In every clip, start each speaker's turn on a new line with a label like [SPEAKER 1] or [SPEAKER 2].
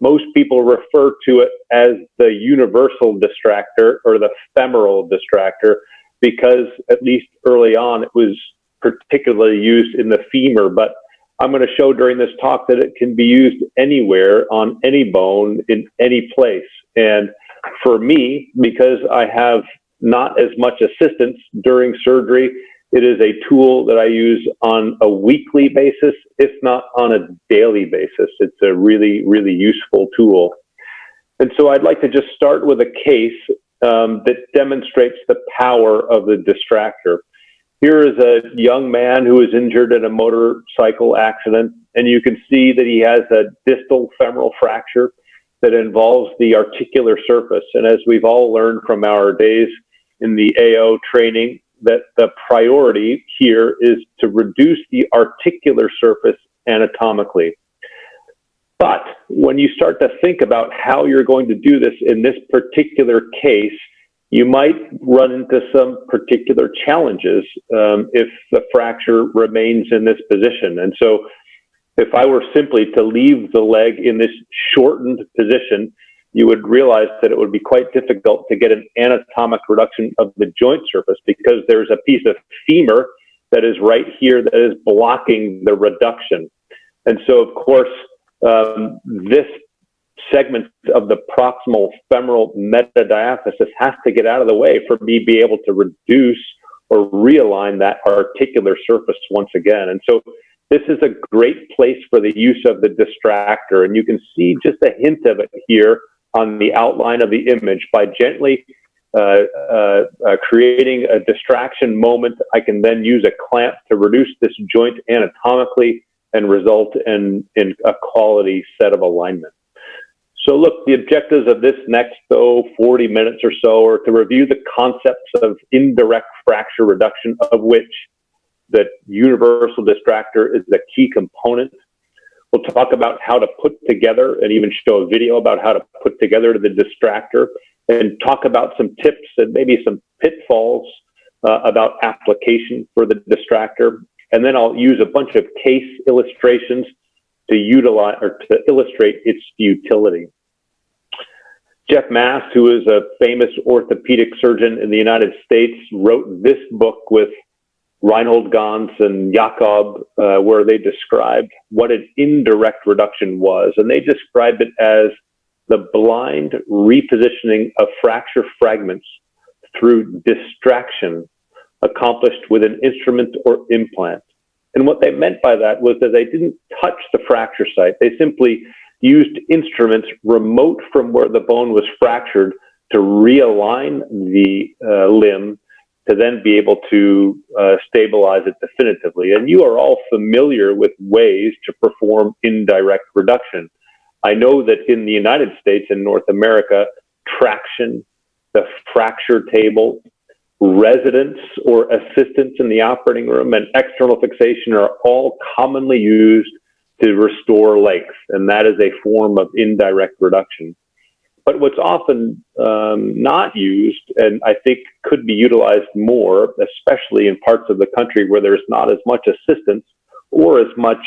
[SPEAKER 1] most people refer to it as the universal distractor or the femoral distractor because, at least early on, it was particularly used in the femur. But I'm going to show during this talk that it can be used anywhere on any bone in any place. And for me, because I have not as much assistance during surgery, it is a tool that I use on a weekly basis, if not on a daily basis. It's a really, really useful tool. And so I'd like to just start with a case that demonstrates the power of the distractor. Here is a young man who was injured in a motorcycle accident, and you can see that he has a distal femoral fracture that involves the articular surface. And as we've all learned from our days in the AO training, that the priority here is to reduce the articular surface anatomically. But when you start to think about how you're going to do this in this particular case, you might run into some particular challenges if the fracture remains in this position. And so if I were simply to leave the leg in this shortened position, you would realize that it would be quite difficult to get an anatomic reduction of the joint surface because there's a piece of femur that is right here that is blocking the reduction. And so, of course, this segment of the proximal femoral metadiaphysis has to get out of the way for me to be able to reduce or realign that articular surface once again. And so this is a great place for the use of the distractor. And you can see just a hint of it here on the outline of the image. By gently creating a distraction moment, I can then use a clamp to reduce this joint anatomically and result in a quality set of alignment. So look, the objectives of this next 40 minutes or so are to review the concepts of indirect fracture reduction, of which the universal distractor is the key component. We'll talk about how to put together and even show a video about how to put together the distractor and talk about some tips and maybe some pitfalls about application for the distractor. And then I'll use a bunch of case illustrations to utilize or to illustrate its utility. Jeff Mast, who is a famous orthopedic surgeon in the United States, wrote this book with Reinhold Gans and Jakob, where they described what an indirect reduction was. And they described it as the blind repositioning of fracture fragments through distraction accomplished with an instrument or implant. And what they meant by that was that they didn't touch the fracture site. They simply used instruments remote from where the bone was fractured to realign the limb to then be able to stabilize it definitively. And you are all familiar with ways to perform indirect reduction. I know that in the United States and North America, traction, the fracture table, residence or assistance in the operating room, and external fixation are all commonly used to restore length, and that is a form of indirect reduction. But what's often not used, and I think could be utilized more, especially in parts of the country where there's not as much assistance or as much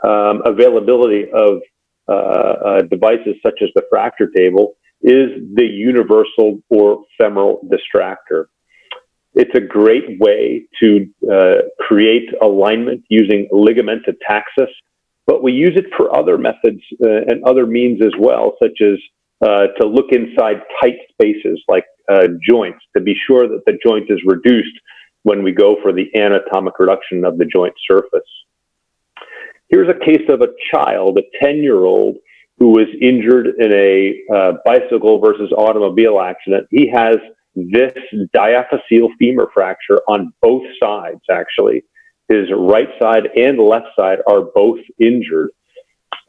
[SPEAKER 1] availability of devices such as the fracture table, is the universal or femoral distractor. It's a great way to create alignment using ligament ataxis, but we use it for other methods and other means as well, such as to look inside tight spaces like joints to be sure that the joint is reduced when we go for the anatomic reduction of the joint surface. Here's a case of a child, a 10-year-old, who was injured in a bicycle versus automobile accident. He has this diaphyseal femur fracture on both sides, actually. His right side and left side are both injured.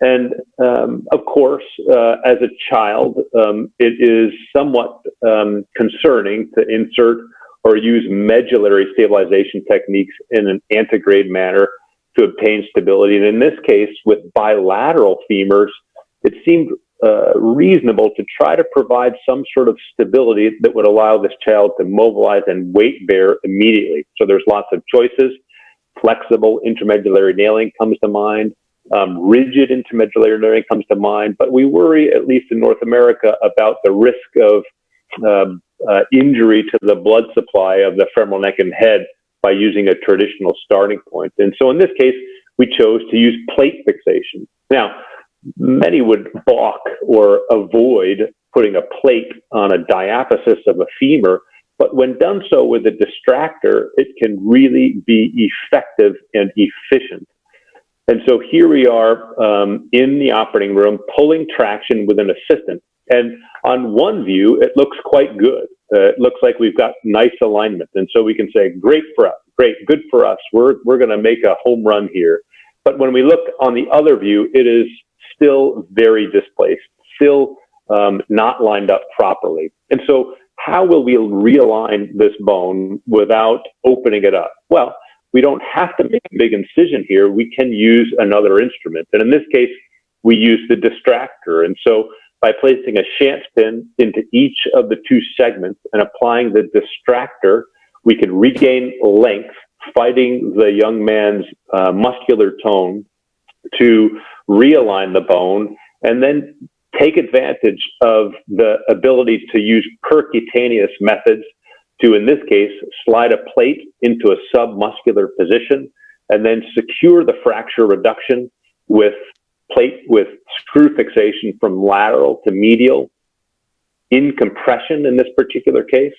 [SPEAKER 1] And of course, as a child, it is somewhat concerning to insert or use medullary stabilization techniques in an antegrade manner to obtain stability. And in this case, with bilateral femurs, it seemed reasonable to try to provide some sort of stability that would allow this child to mobilize and weight bear immediately. So there's lots of choices. Flexible intramedullary nailing comes to mind. Rigid intramedullary nerving comes to mind, but we worry, at least in North America, about the risk of injury to the blood supply of the femoral neck and head by using a traditional starting point. And so in this case, we chose to use plate fixation. Now, many would balk or avoid putting a plate on a diaphysis of a femur, but when done so with a distractor, it can really be effective and efficient. And so here we are in the operating room, pulling traction with an assistant. And on one view, it looks quite good. It looks like we've got nice alignment. And so we can say, great for us, great, good for us. We're going to make a home run here. But when we look on the other view, it is still very displaced, still not lined up properly. And so how will we realign this bone without opening it up? Well, we don't have to make a big incision here. We can use another instrument. And in this case, we use the distractor. And so by placing a shank pin into each of the two segments and applying the distractor, we can regain length, fighting the young man's muscular tone to realign the bone, and then take advantage of the ability to use percutaneous methods to, in this case, slide a plate into a submuscular position and then secure the fracture reduction with plate with screw fixation from lateral to medial in compression in this particular case,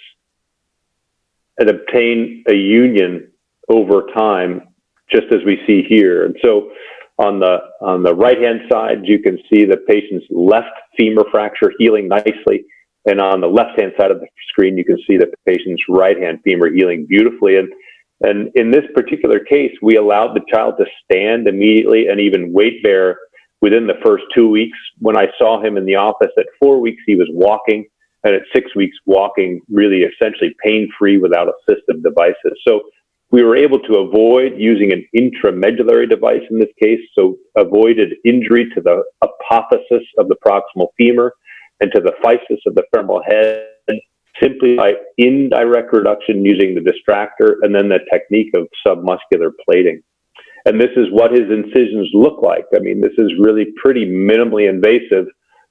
[SPEAKER 1] and obtain a union over time, just as we see here. And so on the right-hand side, you can see the patient's left femur fracture healing nicely. And on the left-hand side of the screen, you can see the patient's right-hand femur healing beautifully. And in this particular case, we allowed the child to stand immediately and even weight bear within the first 2 weeks. When I saw him in the office at 4 weeks, he was walking, and at 6 weeks, walking really essentially pain-free without assistive devices. So we were able to avoid using an intramedullary device in this case, so avoided injury to the apophysis of the proximal femur and to the physis of the femoral head simply by indirect reduction using the distractor and then the technique of submuscular plating. And this is what his incisions look like. I mean, this is really pretty minimally invasive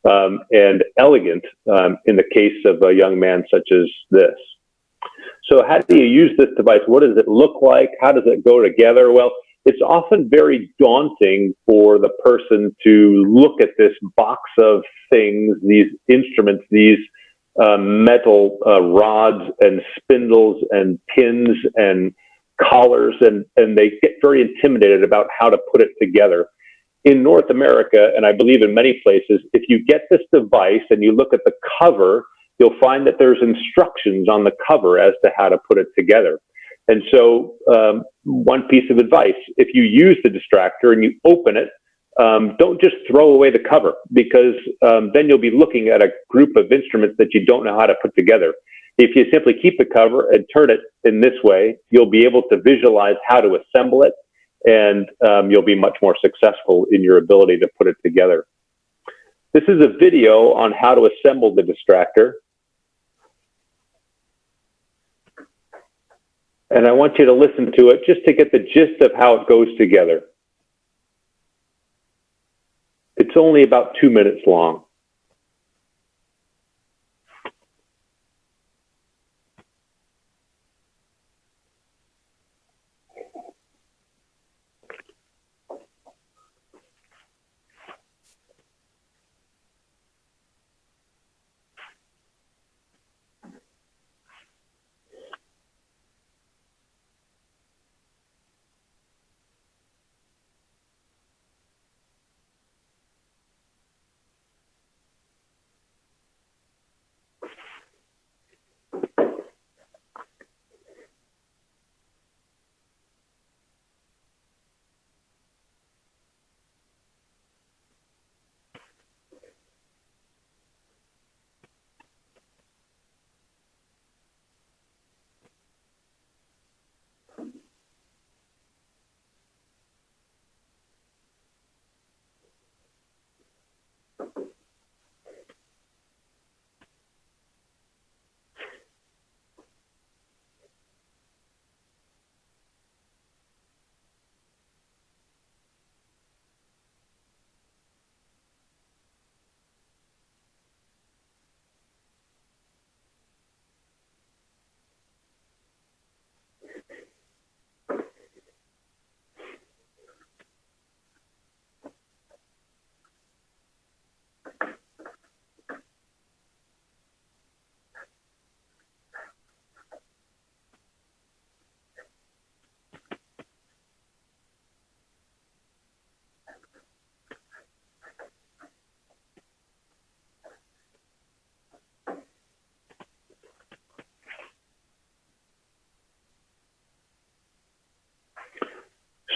[SPEAKER 1] and elegant in the case of a young man such as this. So how do you use this device? What does it look like? How does it go together? Well, it's often very daunting for the person to look at this box of things, these instruments, these metal rods and spindles and pins and collars, and they get very intimidated about how to put it together. In North America, and I believe in many places, if you get this device and you look at the cover, you'll find that there's instructions on the cover as to how to put it together. And so one piece of advice, if you use the distractor and you open it, don't just throw away the cover, because then you'll be looking at a group of instruments that you don't know how to put together. If you simply keep the cover and turn it in this way, you'll be able to visualize how to assemble it, and you'll be much more successful in your ability to put it together. This is a video on how to assemble the distractor. And I want you to listen to it just to get the gist of how it goes together. It's only about 2 minutes long.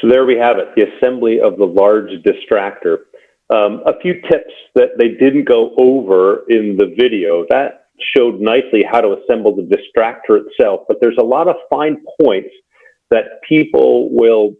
[SPEAKER 1] So there we have it, the assembly of the large distractor. A few tips that they didn't go over in the video. That showed nicely how to assemble the distractor itself, but there's a lot of fine points that people will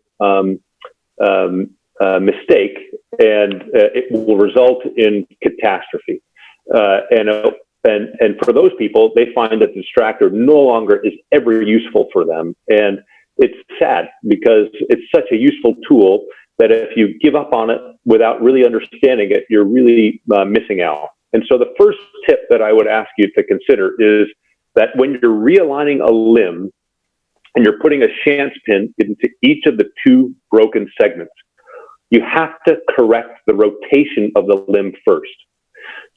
[SPEAKER 1] mistake, and it will result in catastrophe. And for those people, they find that the distractor no longer is ever useful for them. And it's sad because it's such a useful tool that if you give up on it without really understanding it, you're really missing out. And so the first tip that I would ask you to consider is that when you're realigning a limb and you're putting a chance pin into each of the two broken segments, you have to correct the rotation of the limb first.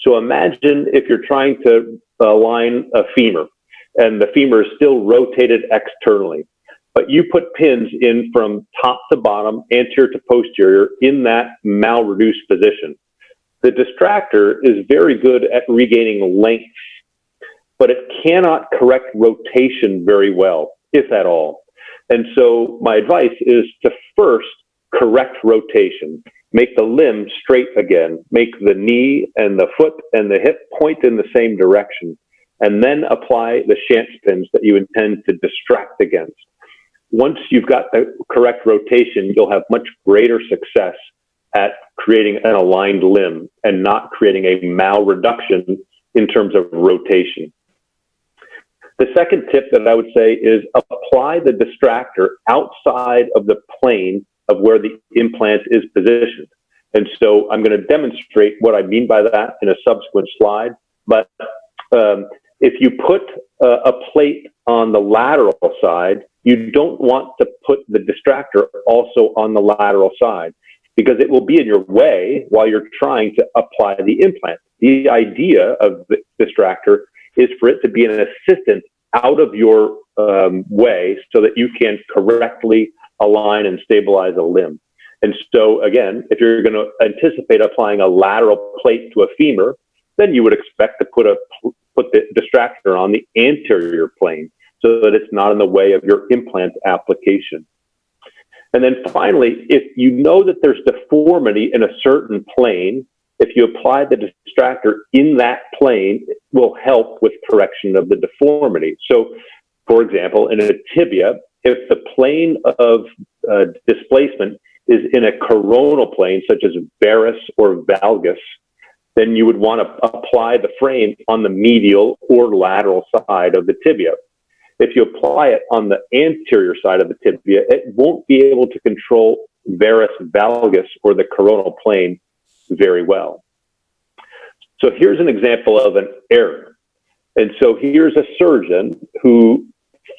[SPEAKER 1] So imagine if you're trying to align a femur and the femur is still rotated externally, but you put pins in from top to bottom, anterior to posterior, in that malreduced position. The distractor is very good at regaining length, but it cannot correct rotation very well, if at all. And so my advice is to first correct rotation. Make the limb straight again. Make the knee and the foot and the hip point in the same direction, and then apply the chance pins that you intend to distract against. Once you've got the correct rotation, you'll have much greater success at creating an aligned limb and not creating a malreduction in terms of rotation. The second tip that I would say is apply the distractor outside of the plane of where the implant is positioned. And so I'm going to demonstrate what I mean by that in a subsequent slide. But if you put a plate on the lateral side, you don't want to put the distractor also on the lateral side, because it will be in your way while you're trying to apply the implant. The idea of the distractor is for it to be an assistant out of your way so that you can correctly align and stabilize a limb. And so again, if you're going to anticipate applying a lateral plate to a femur, then you would expect to put the distractor on the anterior plane so that it's not in the way of your implant application. And then finally, if you know that there's deformity in a certain plane, if you apply the distractor in that plane, it will help with correction of the deformity. So for example, in a tibia, if the plane of displacement is in a coronal plane, such as varus or valgus, then you would want to apply the frame on the medial or lateral side of the tibia. If you apply it on the anterior side of the tibia, it won't be able to control varus valgus or the coronal plane very well. So here's an example of an error. And so here's a surgeon who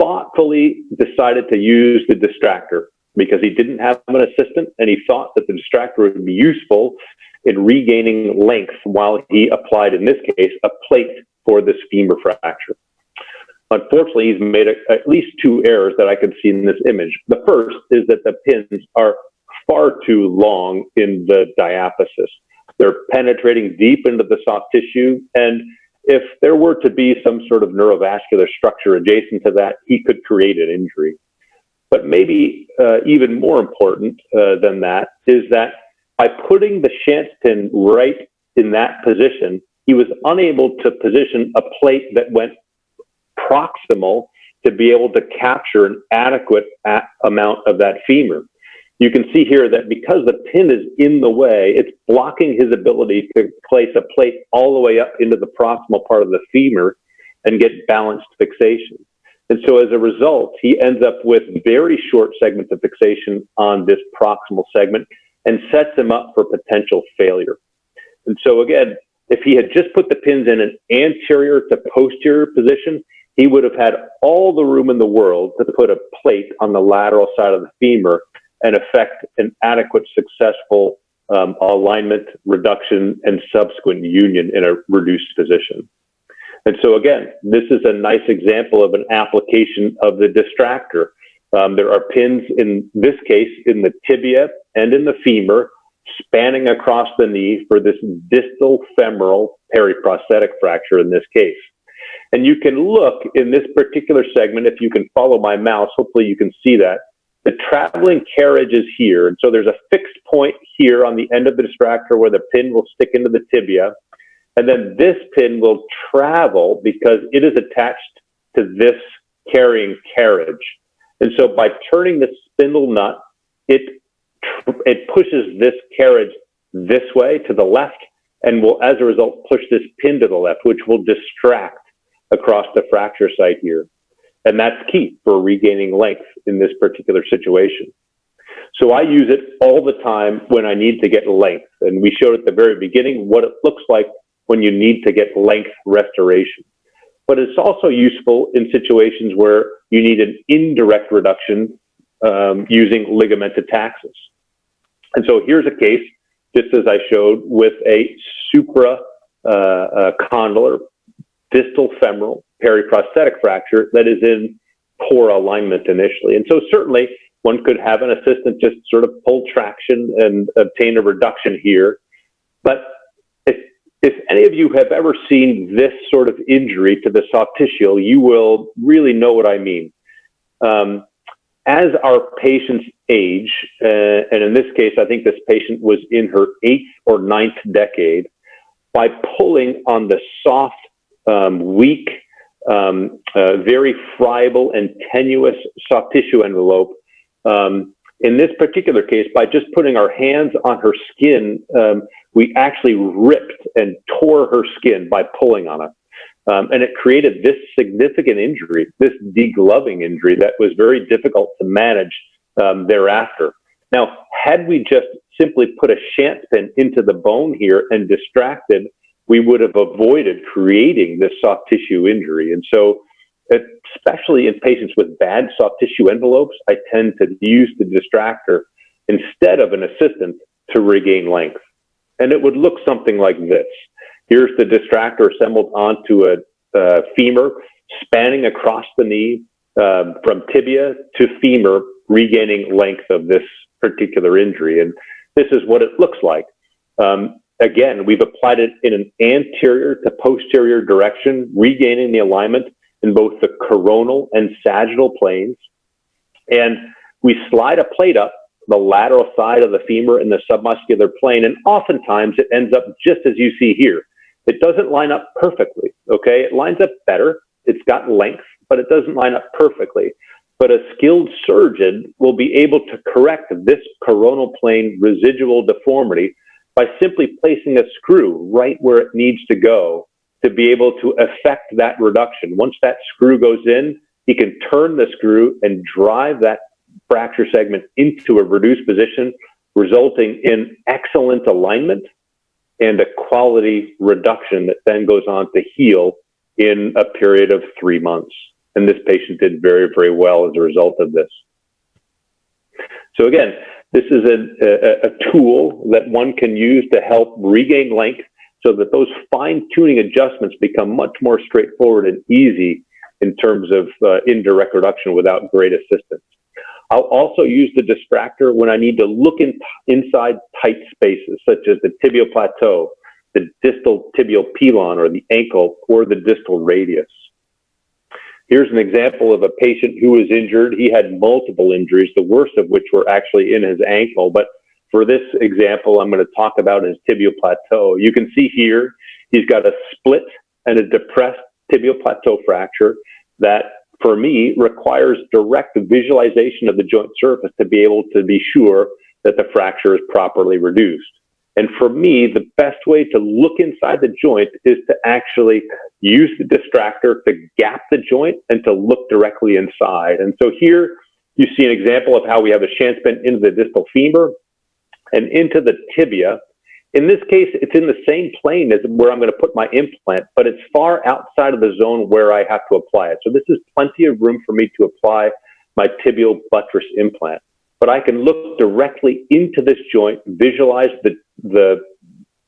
[SPEAKER 1] thoughtfully decided to use the distractor because he didn't have an assistant, and he thought that the distractor would be useful in regaining length while he applied, in this case, a plate for this femur fracture. Unfortunately, he's made at least two errors that I can see in this image. The first is that the pins are far too long in the diaphysis. They're penetrating deep into the soft tissue, and if there were to be some sort of neurovascular structure adjacent to that, he could create an injury. But maybe even more important than that is that by putting the chance pin right in that position, he was unable to position a plate that went proximal to be able to capture an adequate amount of that femur. You can see here that because the pin is in the way, it's blocking his ability to place a plate all the way up into the proximal part of the femur and get balanced fixation. And so as a result, he ends up with very short segments of fixation on this proximal segment and sets him up for potential failure. And so again, if he had just put the pins in an anterior to posterior position, he would have had all the room in the world to put a plate on the lateral side of the femur and effect an adequate, successful alignment, reduction, and subsequent union in a reduced position. And so again, this is a nice example of an application of the distractor. There are pins, in this case, in the tibia and in the femur, spanning across the knee for this distal femoral periprosthetic fracture in this case. And you can look in this particular segment, if you can follow my mouse, hopefully you can see that. the traveling carriage is here. And so there's a fixed point here on the end of the distractor where the pin will stick into the tibia. And then this pin will travel because it is attached to this carrying carriage. And so by turning the spindle nut, it pushes this carriage this way to the left and will, as a result, push this pin to the left, which will distract across the fracture site here. And that's key for regaining length in this particular situation. So I use it all the time when I need to get length. And we showed at the very beginning what it looks like when you need to get length restoration. But it's also useful in situations where you need an indirect reduction using ligamentattaxis. And so here's a case, just as I showed, with a supracondylar distal femoral periprosthetic fracture that is in poor alignment initially. And so certainly one could have an assistant just sort of pull traction and obtain a reduction here. But if any of you have ever seen this sort of injury to the soft tissue, you will really know what I mean. As our patients age, and in this case, I think this patient was in her 8th or 9th decade, by pulling on the soft, weak, very friable and tenuous soft tissue envelope, in this particular case, by just putting our hands on her skin, we actually ripped and tore her skin by pulling on it. And it created this significant injury, this degloving injury that was very difficult to manage thereafter. Now, had we just simply put a shank pin into the bone here and distracted, we would have avoided creating this soft tissue injury. And so, especially in patients with bad soft tissue envelopes, I tend to use the distractor instead of an assistant to regain length. And it would look something like this. Here's the distractor assembled onto a femur, spanning across the knee from tibia to femur, regaining length of this particular injury. And this is what it looks like. Again, we've applied it in an anterior to posterior direction, regaining the alignment in both the coronal and sagittal planes. And we slide a plate up the lateral side of the femur in the submuscular plane, and oftentimes it ends up just as you see here. It doesn't line up perfectly, okay? It lines up better. It's got length, but it doesn't line up perfectly. But a skilled surgeon will be able to correct this coronal plane residual deformity by simply placing a screw right where it needs to go to be able to effect that reduction. Once that screw goes in, he can turn the screw and drive that fracture segment into a reduced position, resulting in excellent alignment and a quality reduction that then goes on to heal in a period of 3 months. And this patient did very, very well as a result of this. So again, this is a tool that one can use to help regain length so that those fine-tuning adjustments become much more straightforward and easy in terms of indirect reduction without great assistance. I'll also use the distractor when I need to look inside tight spaces, such as the tibial plateau, the distal tibial pilon, or the ankle, or the distal radius. Here's an example of a patient who was injured. He had multiple injuries, the worst of which were actually in his ankle. But for this example, I'm going to talk about his tibial plateau. You can see here, he's got a split and a depressed tibial plateau fracture that, for me, requires direct visualization of the joint surface to be able to be sure that the fracture is properly reduced. And for me, the best way to look inside the joint is to actually use the distractor to gap the joint and to look directly inside. And so here you see an example of how we have a shank pin into the distal femur and into the tibia. In this case, it's in the same plane as where I'm going to put my implant, but it's far outside of the zone where I have to apply it. So this is plenty of room for me to apply my tibial buttress implant. But I can look directly into this joint, visualize the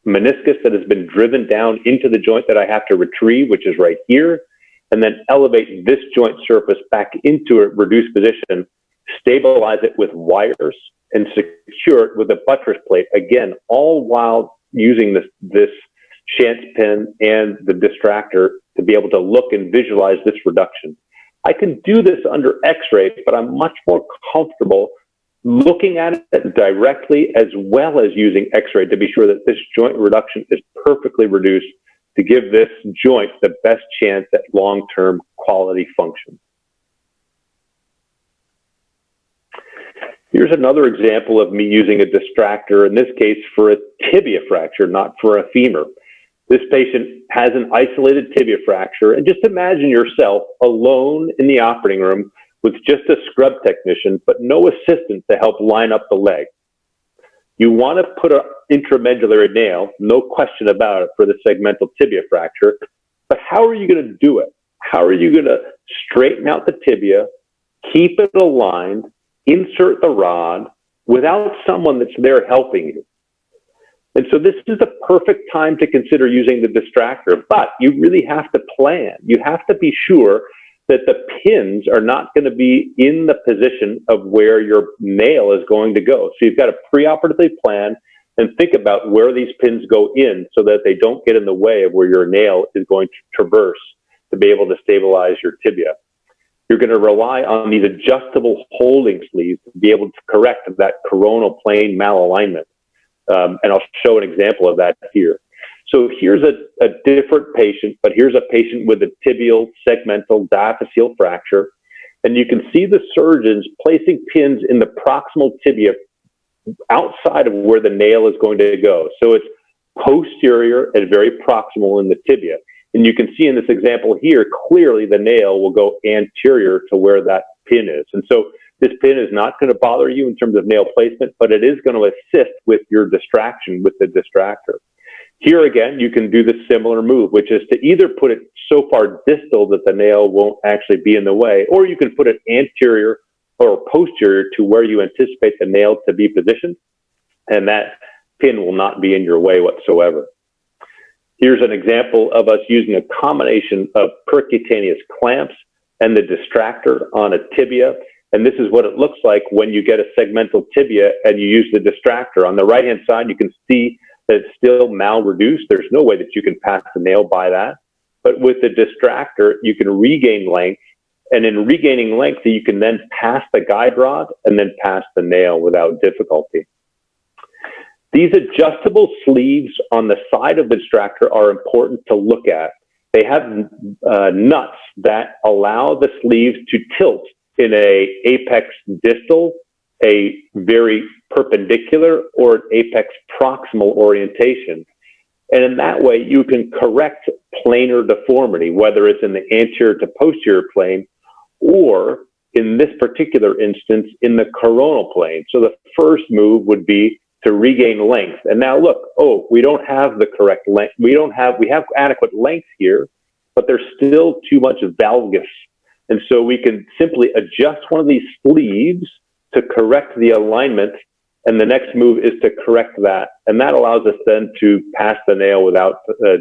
[SPEAKER 1] meniscus that has been driven down into the joint that I have to retrieve, which is right here, and then elevate this joint surface back into a reduced position, stabilize it with wires, and secure it with a buttress plate, again, all while using this shank pin and the distractor to be able to look and visualize this reduction. I can do this under X-ray, but I'm much more comfortable looking at it directly as well as using X-ray to be sure that this joint reduction is perfectly reduced to give this joint the best chance at long-term quality function. Here's another example of me using a distractor, in this case for a tibia fracture, not for a femur. This patient has an isolated tibia fracture, and just imagine yourself alone in the operating room with just a scrub technician, but no assistant to help line up the leg. You want to put an intramedullary nail, no question about it, for the segmental tibia fracture, but how are you going to do it? How are you going to straighten out the tibia, keep it aligned, insert the rod without someone that's there helping you? And so this is the perfect time to consider using the distractor, but you really have to plan. You have to be sure that the pins are not going to be in the position of where your nail is going to go. So you've got to preoperatively plan and think about where these pins go in so that they don't get in the way of where your nail is going to traverse to be able to stabilize your tibia. You're going to rely on these adjustable holding sleeves to be able to correct that coronal plane malalignment. And I'll show an example of that here. So here's a different patient, but here's a patient with a tibial segmental diaphyseal fracture. And you can see the surgeons placing pins in the proximal tibia outside of where the nail is going to go. So it's posterior and very proximal in the tibia. And you can see in this example here, clearly the nail will go anterior to where that pin is. And so this pin is not going to bother you in terms of nail placement, but it is going to assist with your distraction with the distractor. Here again, you can do the similar move, which is to either put it so far distal that the nail won't actually be in the way, or you can put it anterior or posterior to where you anticipate the nail to be positioned, and that pin will not be in your way whatsoever. Here's an example of us using a combination of percutaneous clamps and the distractor on a tibia. And this is what it looks like when you get a segmental tibia and you use the distractor. On the right-hand side, you can see that it's still mal-reduced. There's no way that you can pass the nail by that. But with the distractor, you can regain length. And in regaining length, you can then pass the guide rod and then pass the nail without difficulty. These adjustable sleeves on the side of the distractor are important to look at. They have nuts that allow the sleeves to tilt in a apex distal, a very perpendicular, or an apex proximal orientation. And in that way, you can correct planar deformity, whether it's in the anterior to posterior plane, or in this particular instance, in the coronal plane. So the first move would be to regain length. And now look, oh, we don't have the correct length. We have adequate length here, but there's still too much valgus. And so we can simply adjust one of these sleeves to correct the alignment. And the next move is to correct that. And that allows us then to pass the nail without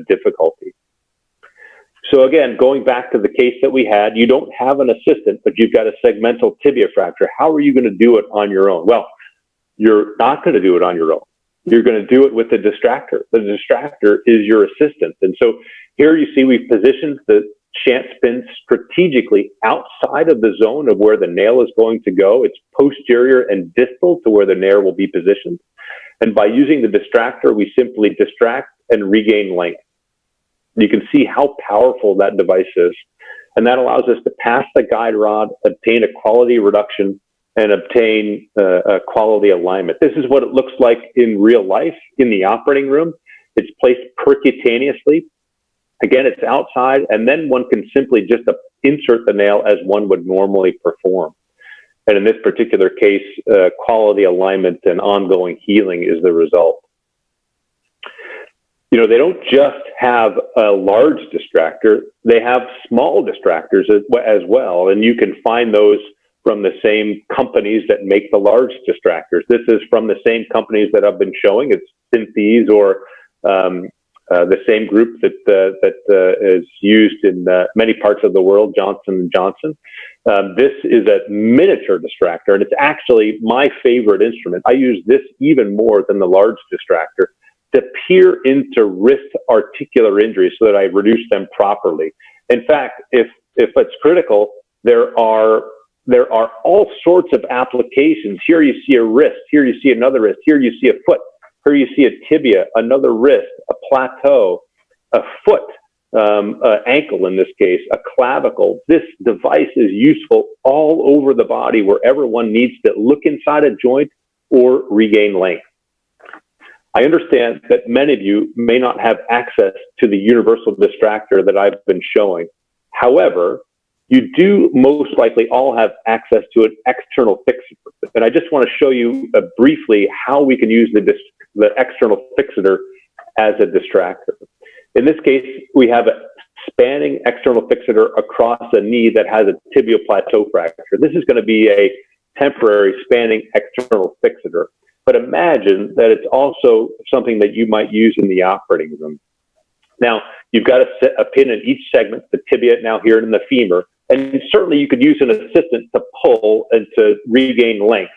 [SPEAKER 1] difficulty. So again, going back to the case that we had, you don't have an assistant, but you've got a segmental tibia fracture. How are you going to do it on your own? Well, you're not going to do it on your own. You're going to do it with the distractor. The distractor is your assistant. And so here you see we've positioned the shank pin strategically outside of the zone of where the nail is going to go. It's posterior and distal to where the nail will be positioned. And by using the distractor, we simply distract and regain length. You can see how powerful that device is. And that allows us to pass the guide rod, obtain a quality reduction, and obtain a quality alignment. This is what it looks like in real life in the operating room. It's placed percutaneously. Again, it's outside, and then one can simply just insert the nail as one would normally perform. And in this particular case, quality alignment and ongoing healing is the result. You know, they don't just have a large distractor, they have small distractors as well. And you can find those from the same companies that make the large distractors. This is from the same companies that I've been showing. It's Synthes or the same group that is used in many parts of the world, Johnson & Johnson. This is a miniature distractor, and it's actually my favorite instrument. I use this even more than the large distractor to peer into wrist articular injuries so that I reduce them properly. In fact, if it's critical, there are all sorts of applications. Here you see a wrist, here you see another wrist, here you see a foot, here you see a tibia, another wrist, a plateau, a foot, ankle in this case, a clavicle. This device is useful all over the body wherever one needs to look inside a joint or regain length. I understand that many of you may not have access to the universal distractor that I've been showing. However, you do most likely all have access to an external fixator. And I just want to show you briefly how we can use the external fixator as a distractor. In this case, we have a spanning external fixator across a knee that has a tibial plateau fracture. This is going to be a temporary spanning external fixator. But imagine that it's also something that you might use in the operating room. Now, you've got a pin in each segment, the tibia now here in the femur, and certainly you could use an assistant to pull and to regain length.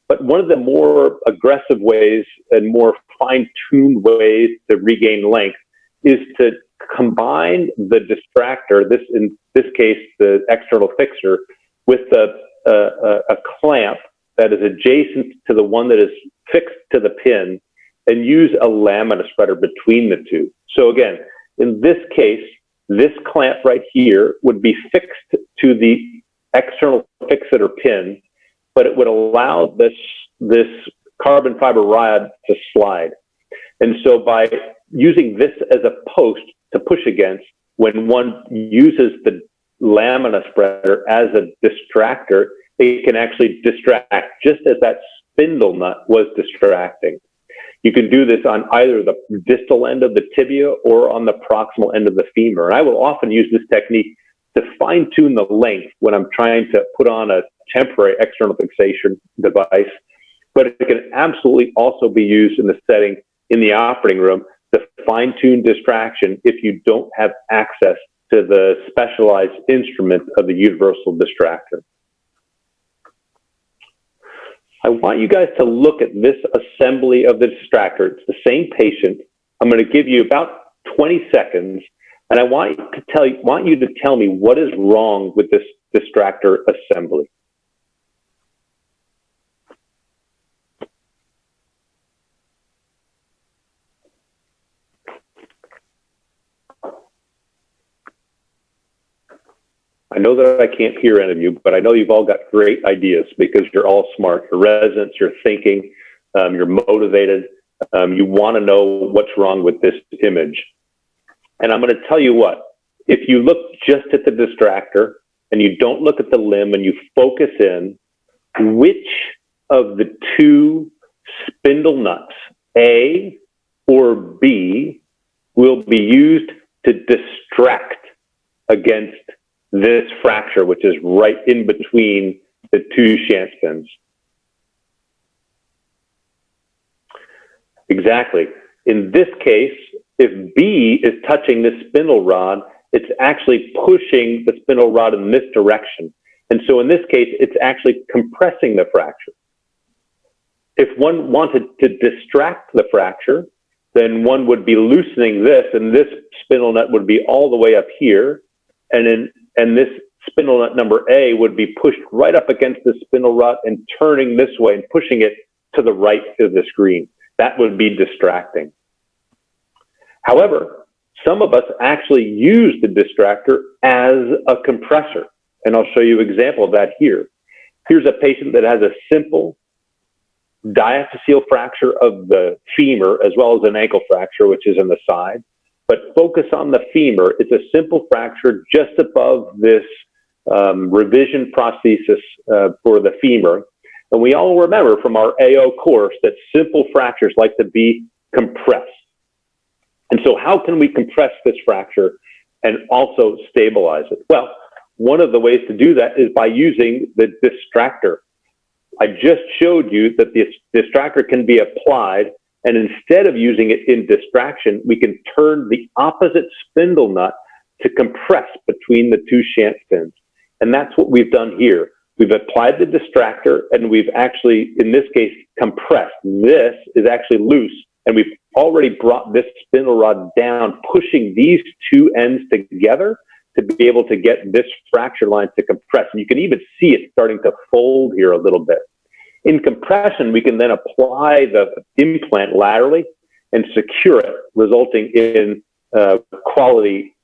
[SPEAKER 1] But one of the more aggressive ways and more fine-tuned ways to regain length is to combine the distractor, in this case, the external fixator, with a clamp that is adjacent to the one that is fixed to the pin, and use a lamina spreader between the two. So again, in this case, this clamp right here would be fixed to the external fixator pin, but it would allow this carbon fiber rod to slide. And so by using this as a post to push against, when one uses the lamina spreader as a distractor, it can actually distract just as that spindle nut was distracting. You can do this on either the distal end of the tibia or on the proximal end of the femur. And I will often use this technique to fine tune the length when I'm trying to put on a temporary external fixation device. But it can absolutely also be used in the setting in the operating room to fine tune distraction if you don't have access to the specialized instrument of the universal distractor. I want you guys to look at this assembly of the distractor. It's the same patient. I'm going to give you about 20 seconds, and I want you to tell me what is wrong with this distractor assembly. I know that I can't hear any of you, but I know you've all got great ideas because you're all smart. You're residents, you're thinking, you're motivated. You want to know what's wrong with this image. And I'm going to tell you what, if you look just at the distractor and you don't look at the limb and you focus in, which of the two spindle nuts, A or B, will be used to distract against this fracture, which is right in between the two shank spins? Exactly. In this case, if B is touching this spindle rod, it's actually pushing the spindle rod in this direction. And so in this case, it's actually compressing the fracture. If one wanted to distract the fracture, then one would be loosening this, and this spindle nut would be all the way up here. And this spindle nut number A would be pushed right up against the spindle rod and turning this way and pushing it to the right of the screen. That would be distracting. However, some of us actually use the distractor as a compressor. And I'll show you an example of that here. Here's a patient that has a simple diaphyseal fracture of the femur as well as an ankle fracture, which is in the side. But focus on the femur. It's a simple fracture just above this revision prosthesis for the femur. And we all remember from our AO course that simple fractures like to be compressed. And so how can we compress this fracture and also stabilize it? Well, one of the ways to do that is by using the distractor. I just showed you that the distractor can be applied, and instead of using it in distraction, we can turn the opposite spindle nut to compress between the two shank spins. And that's what we've done here. We've applied the distractor, and we've actually, in this case, compressed. This is actually loose, and we've already brought this spindle rod down, pushing these two ends together to be able to get this fracture line to compress. And you can even see it starting to fold here a little bit. In compression, we can then apply the implant laterally and secure it, resulting in quality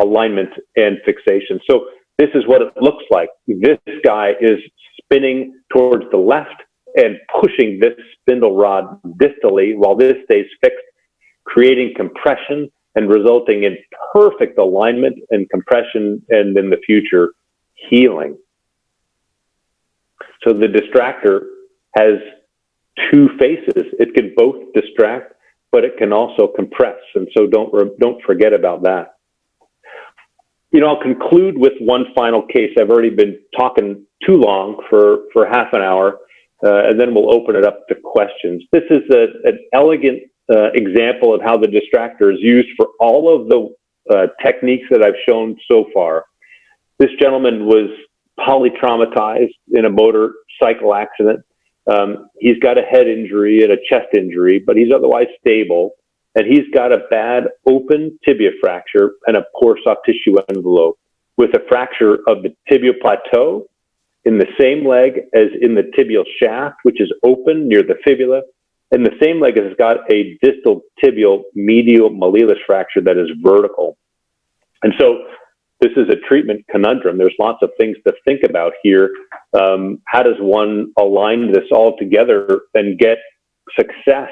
[SPEAKER 1] alignment and fixation. So this is what it looks like. This guy is spinning towards the left and pushing this spindle rod distally while this stays fixed, creating compression and resulting in perfect alignment and compression, and in the future, healing. So the distractor has two faces. It can both distract, but it can also compress. And so don't forget about that. You know, I'll conclude with one final case. I've already been talking too long for half an hour, and then we'll open it up to questions. This is an elegant example of how the distractor is used for all of the techniques that I've shown so far. This gentleman was polytraumatized in a motorcycle accident. He's got a head injury and a chest injury, but he's otherwise stable. And he's got a bad open tibia fracture and a poor soft tissue envelope with a fracture of the tibial plateau in the same leg as in the tibial shaft, which is open near the fibula. And the same leg has got a distal tibial medial malleolus fracture that is vertical. And so this is a treatment conundrum. There's lots of things to think about here. How does one align this all together and get success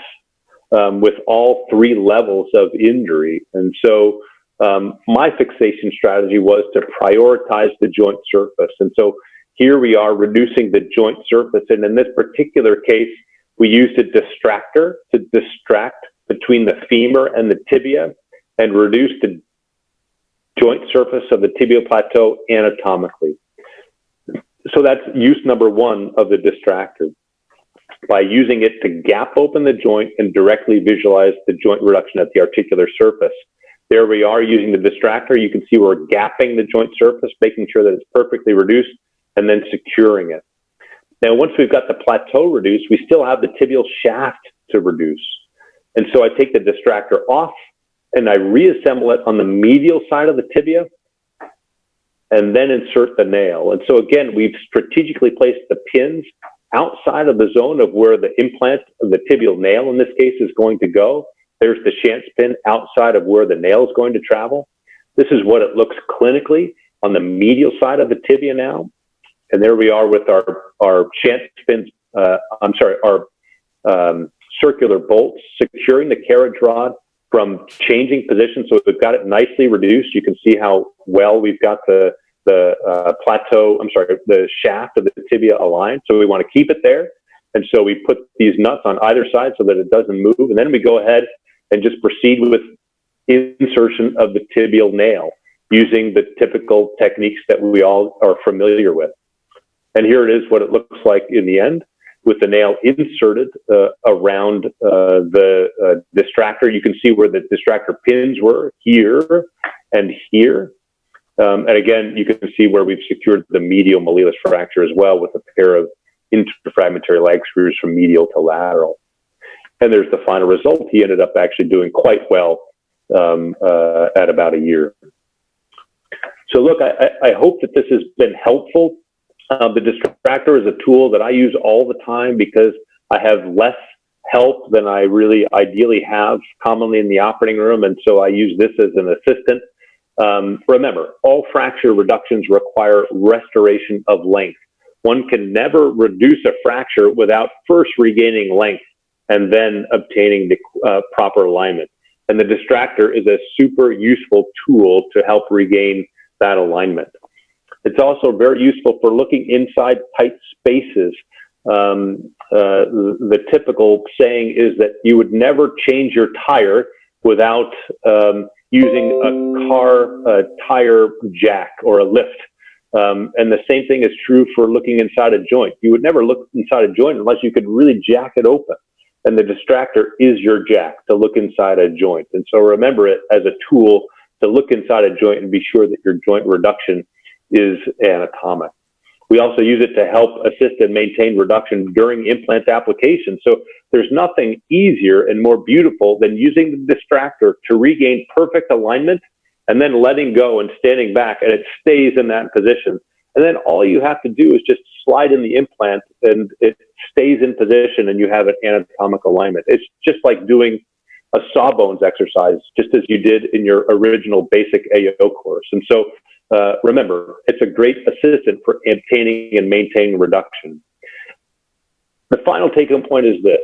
[SPEAKER 1] with all three levels of injury? And so my fixation strategy was to prioritize the joint surface. And so here we are reducing the joint surface. And in this particular case, we used a distractor to distract between the femur and the tibia and reduce the joint surface of the tibial plateau anatomically. So that's use number one of the distractor, by using it to gap open the joint and directly visualize the joint reduction at the articular surface. There we are using the distractor. You can see we're gapping the joint surface, making sure that it's perfectly reduced, and then securing it. Now, once we've got the plateau reduced, we still have the tibial shaft to reduce. And so I take the distractor off and I reassemble it on the medial side of the tibia and then insert the nail. And so again, we've strategically placed the pins outside of the zone of where the implant of the tibial nail in this case is going to go. There's the Chance pin outside of where the nail is going to travel. This is what it looks clinically on the medial side of the tibia now. And there we are with our Chance pins, our circular bolts securing the carriage rod from changing position. So we've got it nicely reduced. You can see how well we've got the shaft of the tibia aligned. So we want to keep it there. And so we put these nuts on either side so that it doesn't move. And then we go ahead and just proceed with insertion of the tibial nail using the typical techniques that we all are familiar with. And here it is what it looks like in the end, with the nail inserted around the distractor. You can see where the distractor pins were, here and here. And again, you can see where we've secured the medial malleolus fracture as well with a pair of interfragmentary lag screws from medial to lateral. And there's the final result. He ended up actually doing quite well at about a year. So look, I hope that this has been helpful. The distractor is a tool that I use all the time because I have less help than I really ideally have commonly in the operating room. And so I use this as an assistant. Remember, all fracture reductions require restoration of length. One can never reduce a fracture without first regaining length and then obtaining the proper alignment. And the distractor is a super useful tool to help regain that alignment. It's also very useful for looking inside tight spaces. The typical saying is that you would never change your tire without using a car tire jack or a lift. And the same thing is true for looking inside a joint. You would never look inside a joint unless you could really jack it open. And the distractor is your jack to look inside a joint. And so remember it as a tool to look inside a joint and be sure that your joint reduction is anatomic. We also use it to help assist and maintain reduction during implant application. So there's nothing easier and more beautiful than using the distractor to regain perfect alignment and then letting go and standing back, and it stays in that position. And then all you have to do is just slide in the implant, and it stays in position, and you have an anatomic alignment. It's just like doing a sawbones exercise, just as you did in your original basic AO course. And so remember, it's a great assistant for obtaining and maintaining reduction. The final take-home point is this.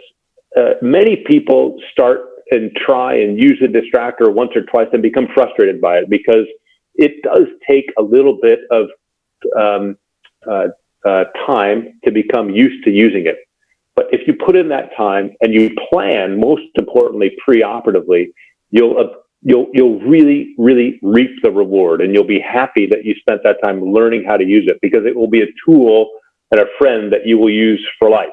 [SPEAKER 1] Many people start and try and use the distractor once or twice and become frustrated by it, because it does take a little bit of time to become used to using it. But if you put in that time and you plan, most importantly, preoperatively, you'll really, really reap the reward, and you'll be happy that you spent that time learning how to use it, because it will be a tool and a friend that you will use for life.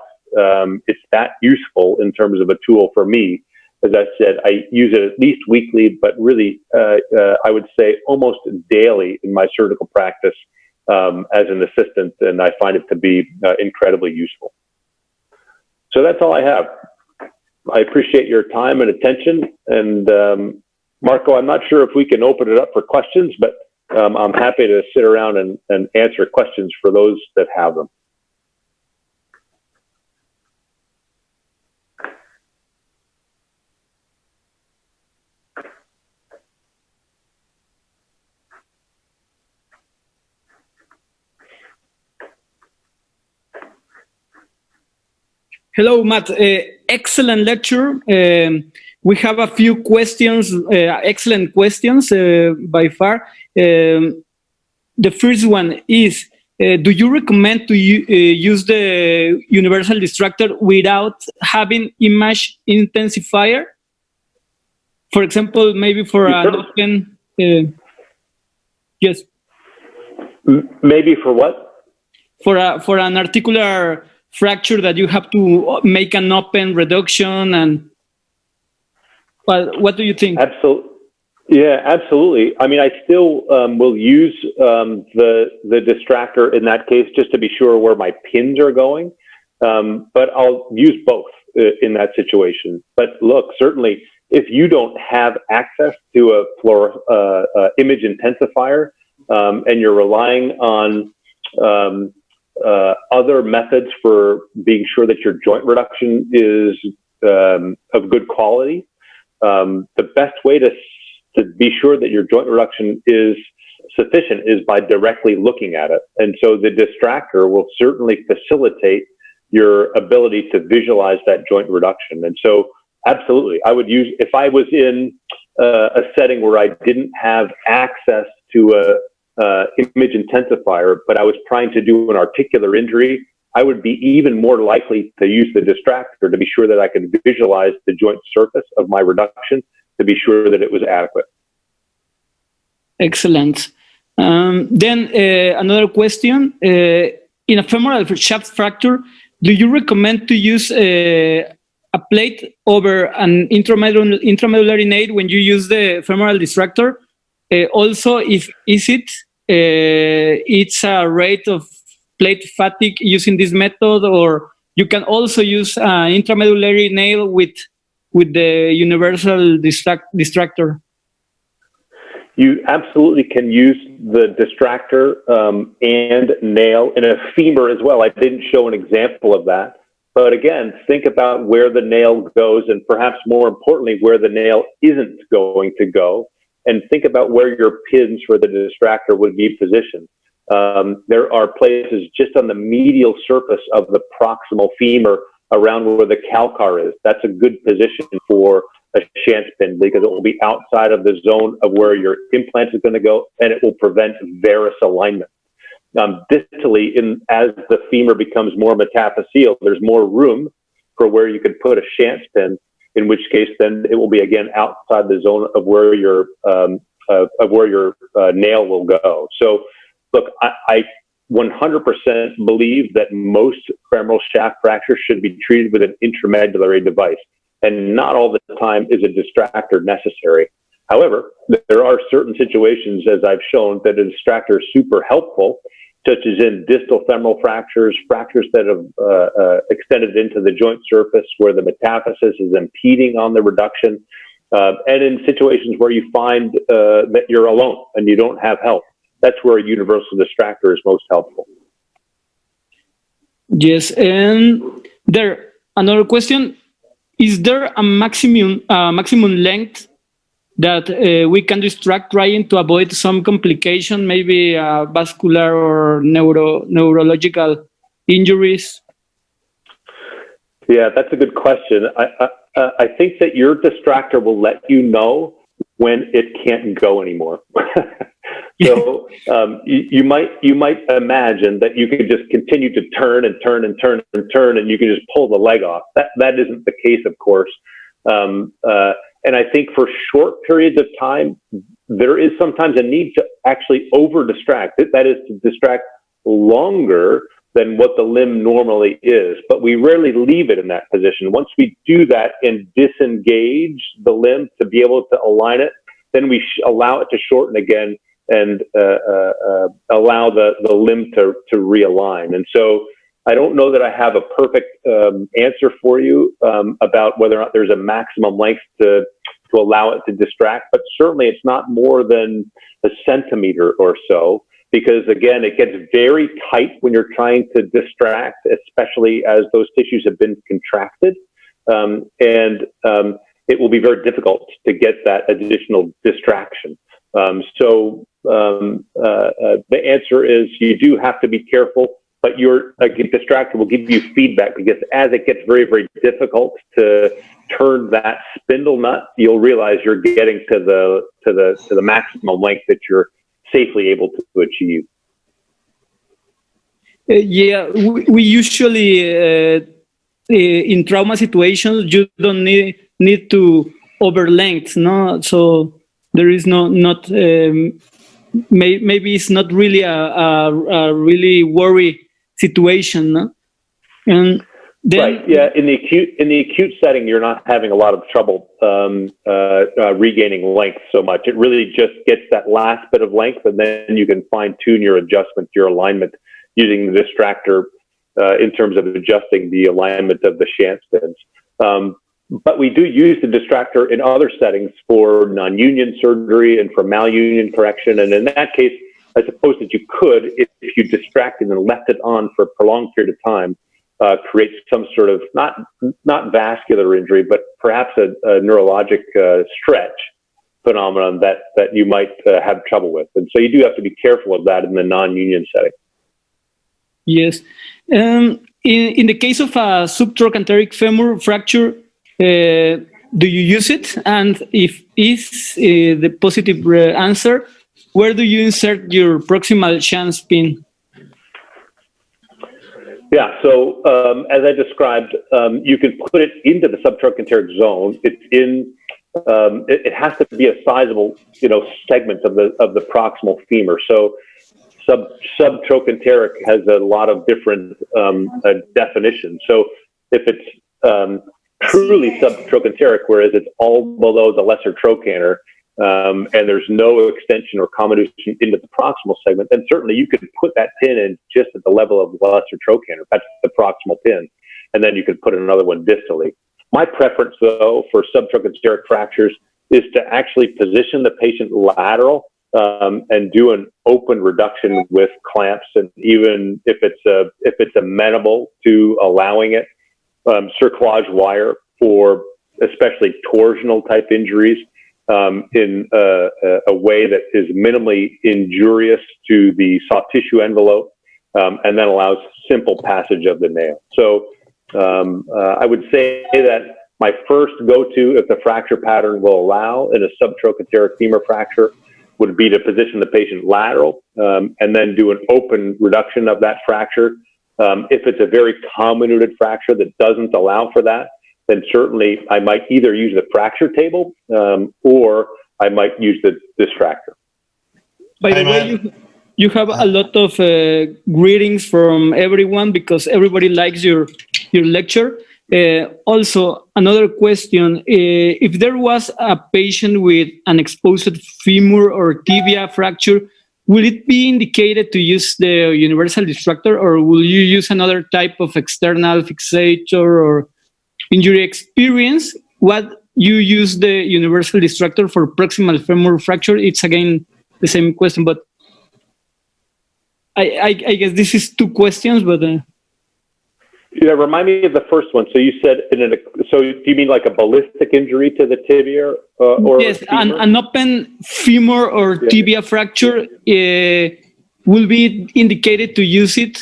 [SPEAKER 1] It's that useful in terms of a tool for me. As I said, I use it at least weekly, but really, I would say almost daily in my surgical practice as an assistant, and I find it to be incredibly useful. So that's all I have. I appreciate your time and attention. And Marco, I'm not sure if we can open it up for questions, but I'm happy to sit around and answer questions for those that have them.
[SPEAKER 2] Hello, Matt. Excellent lecture. We have a few questions, excellent questions by far. The first one is, do you recommend to use the universal distractor without having image intensifier? For example, maybe for an open, yes.
[SPEAKER 1] Maybe for what?
[SPEAKER 2] For an articular fracture that you have to make an open reduction, and what do you think?
[SPEAKER 1] Absolutely. Yeah, absolutely. I mean, I still will use the distractor in that case, just to be sure where my pins are going. But I'll use both in that situation. But look, certainly, if you don't have access to a image intensifier and you're relying on other methods for being sure that your joint reduction is of good quality, the best way to be sure that your joint reduction is sufficient is by directly looking at it. And so the distractor will certainly facilitate your ability to visualize that joint reduction. And so absolutely, I would use, if I was in a setting where I didn't have access to a image intensifier, but I was trying to do an articular injury, I would be even more likely to use the distractor to be sure that I could visualize the joint surface of my reduction to be sure that it was adequate.
[SPEAKER 2] Excellent. Then another question. In a femoral shaft fracture, do you recommend to use a plate over an intramedullary nail when you use the femoral distractor? Also, it's a rate of plate fatigue using this method, or you can also use an intramedullary nail with the universal distractor?
[SPEAKER 1] You absolutely can use the distractor and nail in a femur as well. I didn't show an example of that. But again, think about where the nail goes, and perhaps more importantly, where the nail isn't going to go. And think about where your pins for the distractor would be positioned. There are places just on the medial surface of the proximal femur around where the calcar is. That's a good position for a Chance pin, because it will be outside of the zone of where your implant is going to go, and it will prevent varus alignment. Distally, as the femur becomes more metaphyseal, there's more room for where you could put a Chance pin, in which case then it will be again outside the zone of where your nail will go. So look, I 100% believe that most femoral shaft fractures should be treated with an intramedullary device, and not all the time is a distractor necessary. However, there are certain situations, as I've shown, that a distractor is super helpful, such as in distal femoral fractures, fractures that have extended into the joint surface where the metaphysis is impeding on the reduction. And in situations where you find that you're alone and you don't have help, that's where a universal distractor is most helpful.
[SPEAKER 2] Yes, and there another question: is there a maximum length that we can distract trying to avoid some complication, maybe vascular or neurological injuries?
[SPEAKER 1] Yeah, that's a good question. I think that your distractor will let you know when it can't go anymore. So you might imagine that you could just continue to turn and turn and turn and turn, and you can just pull the leg off. That isn't the case, of course. And I think for short periods of time, there is sometimes a need to actually over distract. That is to distract longer than what the limb normally is, but we rarely leave it in that position. Once we do that and disengage the limb to be able to align it, then we allow it to shorten again and allow the limb to realign. And so I don't know that I have a perfect answer for you about whether or not there's a maximum length to allow it to distract, but certainly it's not more than a centimeter or so. Because again, it gets very tight when you're trying to distract, especially as those tissues have been contracted. And it will be very difficult to get that additional distraction. So the answer is you do have to be careful, but your distractor will give you feedback, because as it gets very, very difficult to turn that spindle nut, you'll realize you're getting to the maximum length that you're safely able to achieve.
[SPEAKER 2] Yeah, we usually in trauma situations you don't need to overlength, no. So there is not maybe it's not really a really worry situation, no? And then,
[SPEAKER 1] right, yeah. In the acute setting, you're not having a lot of trouble regaining length so much. It really just gets that last bit of length, and then you can fine tune your adjustment, your alignment, using the distractor in terms of adjusting the alignment of the shank spins. But we do use the distractor in other settings for non-union surgery and for malunion correction. And in that case, I suppose that you could, if you distracted and left it on for a prolonged period of time, create some sort of not vascular injury, but perhaps a neurologic stretch phenomenon that you might have trouble with. And so you do have to be careful of that in the non-union setting.
[SPEAKER 2] Yes. In the case of a subtrochanteric femur fracture, do you use it? And if is the positive answer, where do you insert your proximal shank pin?
[SPEAKER 1] Yeah, so as I described, you can put it into the subtrochanteric zone. It's in. It has to be a sizable, segment of the proximal femur. So subtrochanteric has a lot of different definitions. So if it's truly subtrochanteric, whereas it's all below the lesser trochanter, and there's no extension or comminution into the proximal segment, then certainly you could put that pin in just at the level of the lesser trochanter. That's the proximal pin. And then you could put another one distally. My preference, though, for subtrochanteric fractures is to actually position the patient lateral and do an open reduction with clamps. And even if it's amenable to allowing it, cerclage wire for especially torsional type injuries, in a way that is minimally injurious to the soft tissue envelope, and then allows simple passage of the nail. So I would say that my first go-to, if the fracture pattern will allow in a subtrochanteric femur fracture, would be to position the patient lateral, and then do an open reduction of that fracture. If it's a very comminuted fracture that doesn't allow for that, then certainly I might either use the fracture table or I might use the distractor.
[SPEAKER 2] By the way, you have a lot of greetings from everyone because everybody likes your lecture. Also, another question, if there was a patient with an exposed femur or tibia fracture, will it be indicated to use the universal distractor, or will you use another type of external fixator or injury experience? What you use the universal distractor for proximal femur fracture, it's again the same question, but I guess this is two questions, but
[SPEAKER 1] yeah, remind me of the first one. So you said, so do you mean like a ballistic injury to the tibia or
[SPEAKER 2] yes,
[SPEAKER 1] femur?
[SPEAKER 2] an open femur or tibia fracture will be indicated to use it.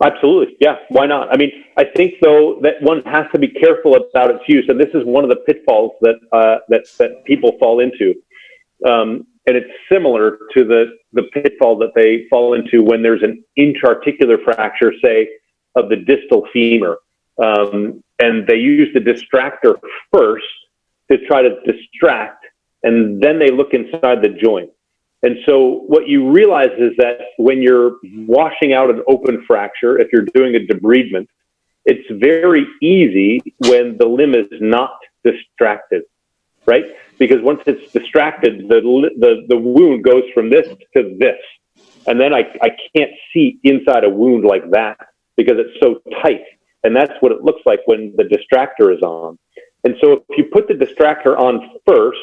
[SPEAKER 1] Absolutely. Yeah. Why not? I mean, I think though that one has to be careful about its use, and this is one of the pitfalls that people fall into. And it's similar to the pitfall that they fall into when there's an intra-articular fracture, say, of the distal femur. And they use the distractor first to try to distract, and then they look inside the joint. And so what you realize is that when you're washing out an open fracture, if you're doing a debridement, it's very easy when the limb is not distracted, right? Because once it's distracted, the wound goes from this to this. And then I can't see inside a wound like that because it's so tight. And that's what it looks like when the distractor is on. And so if you put the distractor on first,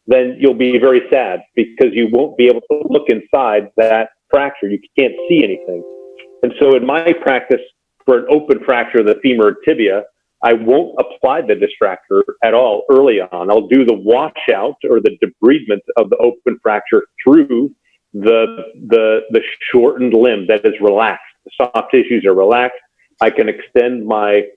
[SPEAKER 1] then you'll be very sad because you won't be able to look inside that fracture. You can't see anything. And so in my practice, for an open fracture of the femur or tibia, I won't apply the distractor at all early on. I'll do the washout or the debridement of the open fracture through the shortened limb that is relaxed. The soft tissues are relaxed. I can extend my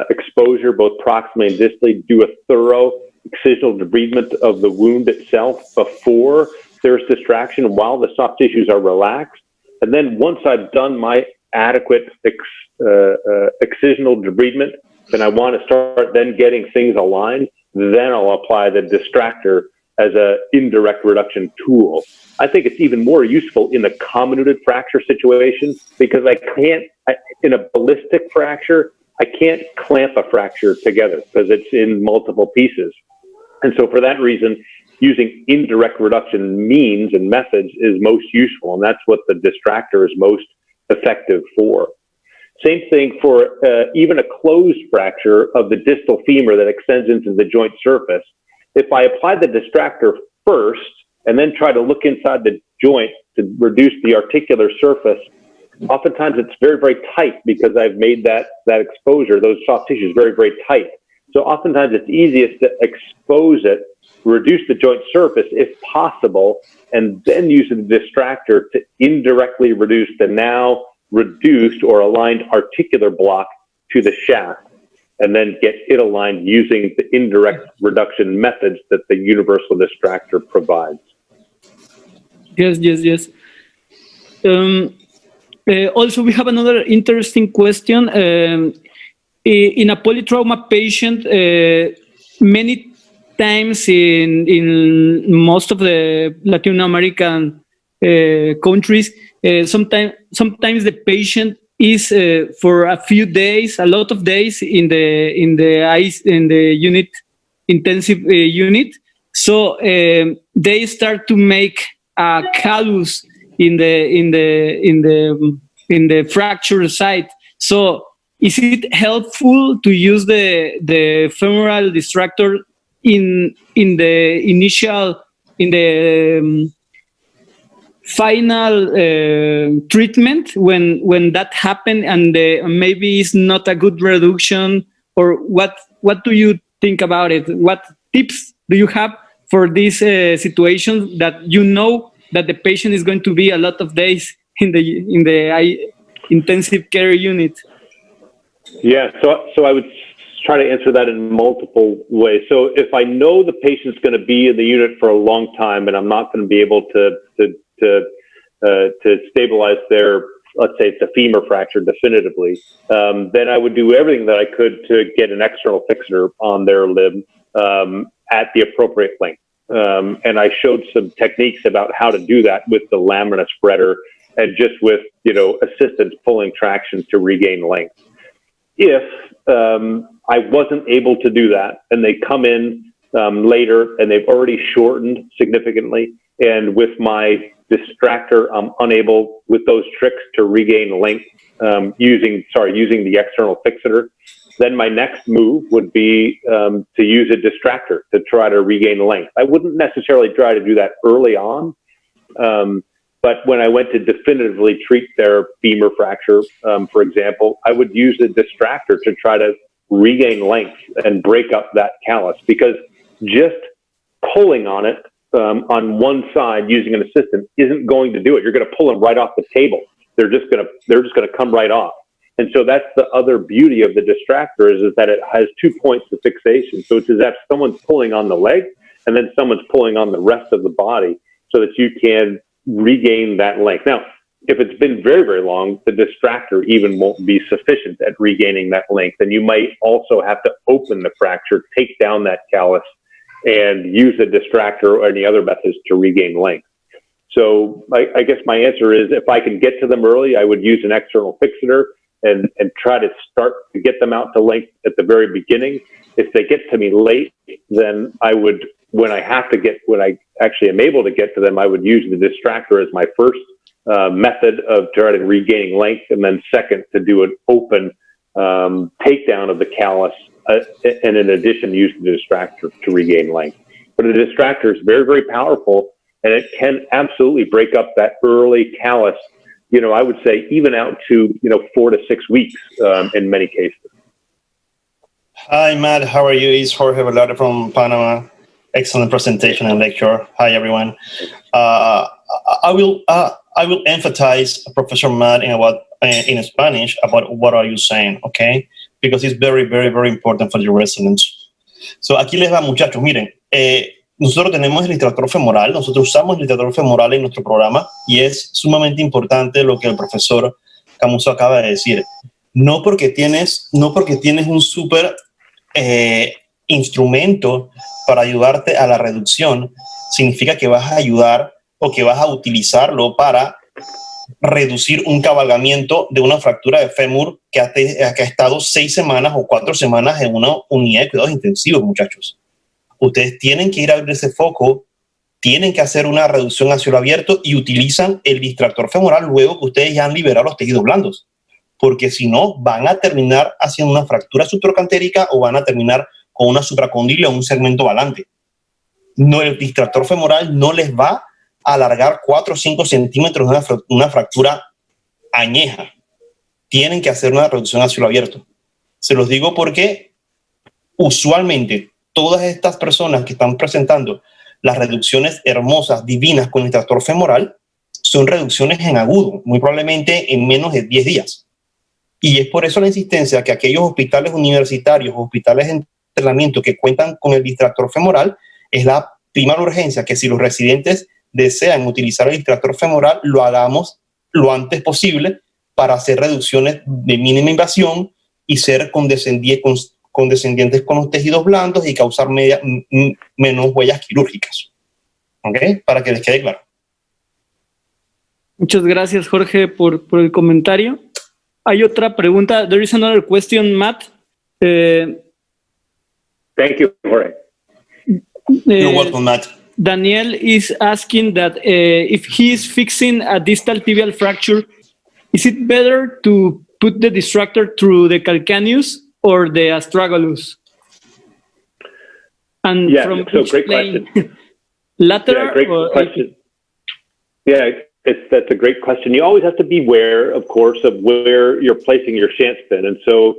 [SPEAKER 1] exposure both proximally and distally, do a thorough excisional debridement of the wound itself before there's distraction while the soft tissues are relaxed. And then once I've done my adequate excisional debridement, and I want to start then getting things aligned, then I'll apply the distractor as an indirect reduction tool. I think it's even more useful in the comminuted fracture situation because in a ballistic fracture, I can't clamp a fracture together because it's in multiple pieces. And so for that reason, using indirect reduction means and methods is most useful. And that's what the distractor is most effective for. Same thing for even a closed fracture of the distal femur that extends into the joint surface. If I apply the distractor first and then try to look inside the joint to reduce the articular surface, oftentimes it's very, very tight because I've made that exposure, those soft tissues, very, very tight. So oftentimes it's easiest to expose it, reduce the joint surface if possible, and then use the distractor to indirectly reduce the now reduced or aligned articular block to the shaft, and then get it aligned using the indirect reduction methods that the universal distractor provides.
[SPEAKER 2] Yes. Also, we have another interesting question. In a polytrauma patient, many times in most of the Latin American countries, sometimes the patient is for a few days, a lot of days in the unit, intensive unit. So they start to make a callus in the fracture site. So is it helpful to use the femoral distractor in the final treatment when that happened and maybe it's not a good reduction? Or what do you think about it? What tips do you have for this situation that you know that the patient is going to be a lot of days in the intensive care unit?
[SPEAKER 1] Yeah, so I would try to answer that in multiple ways. So if I know the patient's going to be in the unit for a long time and I'm not going to be able to stabilize their, let's say it's a femur fracture definitively, then I would do everything that I could to get an external fixator on their limb at the appropriate length. And I showed some techniques about how to do that with the lamina spreader and just with, assistance pulling traction to regain length. If I wasn't able to do that and they come in later and they've already shortened significantly, and with my distractor, I'm unable with those tricks to regain length using the external fixator, then my next move would be to use a distractor to try to regain length. I wouldn't necessarily try to do that early on, but when I went to definitively treat their femur fracture, for example, I would use a distractor to try to regain length and break up that callus, because just pulling on it on one side using an assistant isn't going to do it. You're going to pull them right off the table. They're just going to come right off. And so that's the other beauty of the distractor is that it has 2 points of fixation. So it's as if someone's pulling on the leg and then someone's pulling on the rest of the body so that you can regain that length. Now, if it's been very, very long, the distractor even won't be sufficient at regaining that length. And you might also have to open the fracture, take down that callus, and use a distractor or any other methods to regain length. So I guess my answer is if I can get to them early, I would use an external fixator and try to start to get them out to length at the very beginning. If they get to me late, then I would, when I actually am able to get to them, I would use the distractor as my first method of trying to regaining length, and then second to do an open takedown of the callus, and in addition use the distractor to regain length. But the distractor is very, very powerful, and it can absolutely break up that early callus. I would say even out to 4 to 6 weeks in many cases.
[SPEAKER 3] Hi Matt, how are you? It's Jorge Velarde from Panama. Excellent presentation and lecture. Hi everyone. I will emphasize Professor Matt in Spanish about what are you saying, okay? Because it's very, very, very important for your residents. So aquí les va, muchachos. Miren, nosotros tenemos el distractor femoral. Nosotros usamos el distractor femoral en nuestro programa y es sumamente importante lo que el profesor Camuso acaba de decir. No porque tienes un súper instrumento para ayudarte a la reducción, significa que vas a ayudar o que vas a utilizarlo para reducir un cabalgamiento de una fractura de fémur que ha estado 6 semanas o 4 semanas en una unidad de cuidados intensivos, muchachos. Ustedes tienen que ir a abrir ese foco, tienen que hacer una reducción a cielo abierto y utilizan el distractor femoral luego que ustedes ya han liberado los tejidos blandos. Porque si no, van a terminar haciendo una fractura supracantérica o van a terminar con una supracondilia o un segmento balante. No, el distractor femoral no les va a alargar 4 o 5 centímetros de una fractura añeja. Tienen que hacer una reducción a cielo abierto. Se los digo porque usualmente todas estas personas que están presentando las reducciones hermosas, divinas con el distractor femoral son reducciones en agudo, muy probablemente en menos de 10 días. Y es por eso la insistencia que aquellos hospitales universitarios, hospitales de entrenamiento que cuentan con el distractor femoral, es la primaria urgencia que si los residentes desean utilizar el distractor femoral, lo hagamos lo antes posible para hacer reducciones de mínima invasión y ser condescendientes con los tejidos blandos y causar menos huellas quirúrgicas. ¿Ok? Para que les quede claro.
[SPEAKER 2] Muchas gracias, Jorge, por el comentario. Hay otra pregunta. There is another question, Matt.
[SPEAKER 1] Thank you, Jorge.
[SPEAKER 3] You're welcome, Matt.
[SPEAKER 2] Daniel is asking that if he is fixing a distal tibial fracture, is it better to put the distractor through the calcaneus or the astragalus? And
[SPEAKER 1] yeah,
[SPEAKER 2] from
[SPEAKER 1] so great question.
[SPEAKER 2] Lateral?
[SPEAKER 1] Yeah, great question. Yeah, that's a great question. You always have to be aware, of course, of where you're placing your shank pin. And so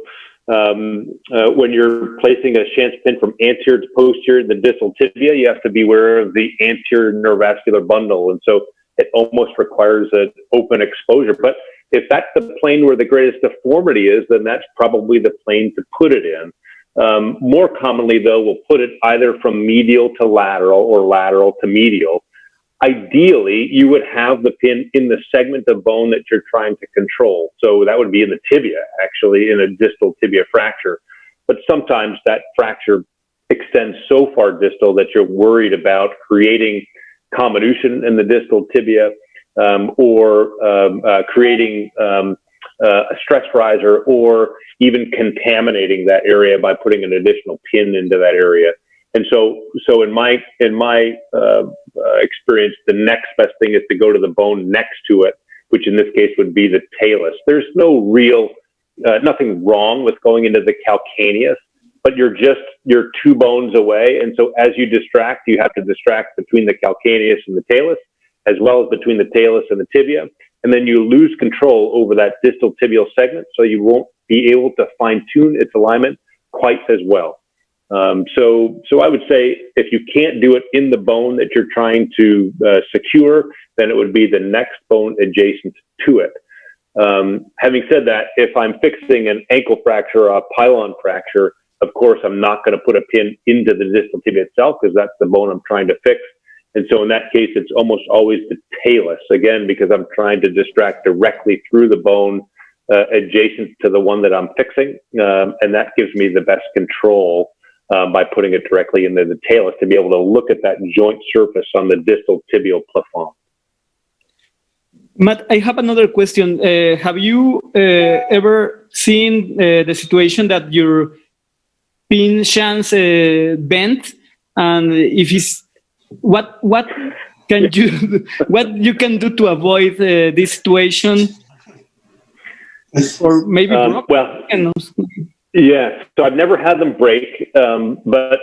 [SPEAKER 1] when you're placing a shank pin from anterior to posterior in the distal tibia, you have to be aware of the anterior neurovascular bundle. And so it almost requires an open exposure. But if that's the plane where the greatest deformity is, then that's probably the plane to put it in. More commonly, though, we'll put it either from medial to lateral or lateral to medial. Ideally, you would have the pin in the segment of bone that you're trying to control. So that would be in the tibia, actually, in a distal tibia fracture. But sometimes that fracture extends so far distal that you're worried about creating comminution in the distal tibia or creating a stress riser or even contaminating that area by putting an additional pin into that area. And so in my experience, the next best thing is to go to the bone next to it, which in this case would be the talus. There's no real nothing wrong with going into the calcaneus, but you're 2 bones away. And so as you distract, you have to distract between the calcaneus and the talus, as well as between the talus and the tibia. And then you lose control over that distal tibial segment, so you won't be able to fine tune its alignment quite as well. So I would say if you can't do it in the bone that you're trying to secure, then it would be the next bone adjacent to it. Having said that, if I'm fixing an ankle fracture or a pylon fracture, of course, I'm not going to put a pin into the distal tibia itself, because that's the bone I'm trying to fix. And so in that case, it's almost always the talus, again, because I'm trying to distract directly through the bone adjacent to the one that I'm fixing. And that gives me the best control by putting it directly into the talus to be able to look at that joint surface on the distal tibial plafond.
[SPEAKER 2] Matt, I have another question. Have you ever seen the situation that your pin shanks bent, and if it's what can you what you can do to avoid this situation, or maybe
[SPEAKER 1] yeah, so I've never had them break, but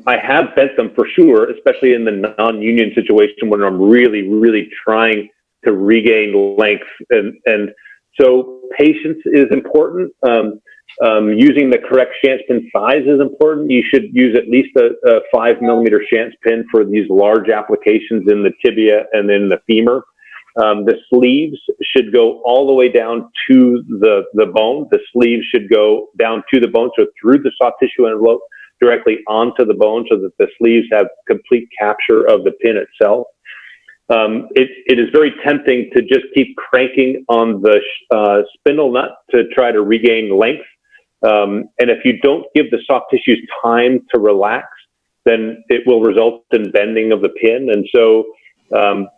[SPEAKER 1] I have bent them for sure, especially in the non-union situation when I'm really trying to regain length. And so patience is important. Using the correct shank pin size is important. You should use at least a 5 millimeter shank pin for these large applications in the tibia and in the femur. The sleeves should go all the way down to the bone. The sleeves should go down to the bone, so through the soft tissue envelope directly onto the bone, so that the sleeves have complete capture of the pin itself. It is very tempting to just keep cranking on the spindle nut to try to regain length. And if you don't give the soft tissues time to relax, then it will result in bending of the pin. And so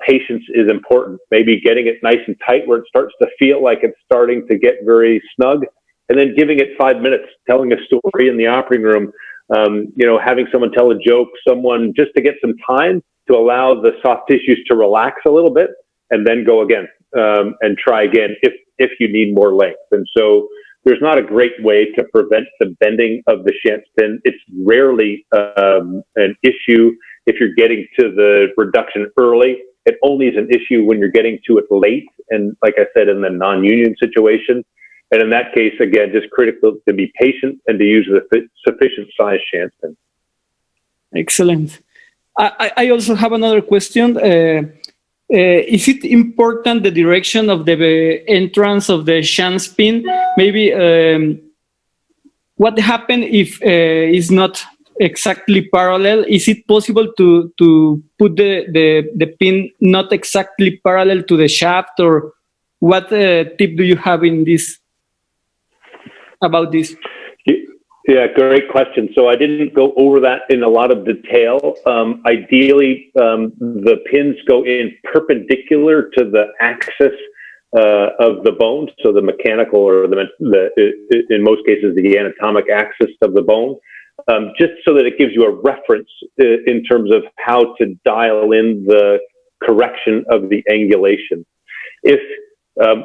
[SPEAKER 1] patience is important. Maybe getting it nice and tight where it starts to feel like it's starting to get very snug, and then giving it 5 minutes, telling a story in the operating room, having someone tell a joke, someone just to get some time to allow the soft tissues to relax a little bit, and then go again and try again if you need more length. And so there's not a great way to prevent the bending of the shank pin. It's rarely an issue if you're getting to the reduction early. It only is an issue when you're getting to it late, and like I said, in the non-union situation. And in that case, again, just critical to be patient and to use the sufficient size shank pin.
[SPEAKER 2] Excellent. I also have another question. Is it important the direction of the entrance of the shank pin? Maybe what happens if it's not exactly parallel? Is it possible to put the pin not exactly parallel to the shaft, or what tip do you have in this about this?
[SPEAKER 1] Yeah, great question. So I didn't go over that in a lot of detail. Ideally, the pins go in perpendicular to the axis of the bone, so the mechanical or in most cases the anatomic axis of the bone, just so that it gives you a reference in terms of how to dial in the correction of the angulation. If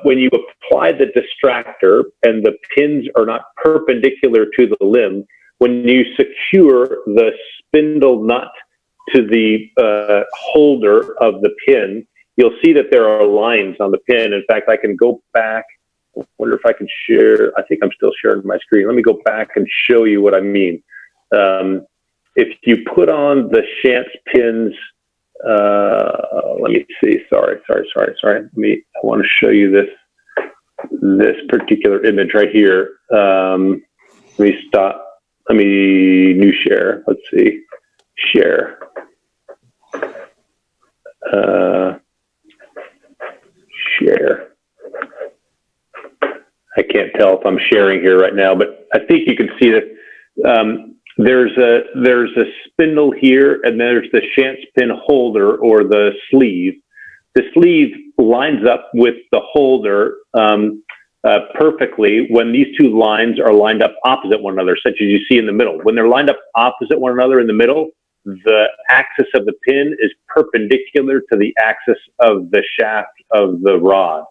[SPEAKER 1] when you apply the distractor and the pins are not perpendicular to the limb, when you secure the spindle nut to the holder of the pin, you'll see that there are lines on the pin. In fact, I can go back. I wonder if I can share. I think I'm still sharing my screen. Let me go back and show you what I mean. If you put on the shank pins, let me see. Sorry. I want to show you this particular image right here. Let me stop. Let me new share. Let's see. Share. Share. I can't tell if I'm sharing here right now, but I think you can see that there's a spindle here, and there's the shank pin holder or the sleeve. The sleeve lines up with the holder perfectly when these two lines are lined up opposite one another, such as you see in the middle. When they're lined up opposite one another in the middle, the axis of the pin is perpendicular to the axis of the shaft of the rod.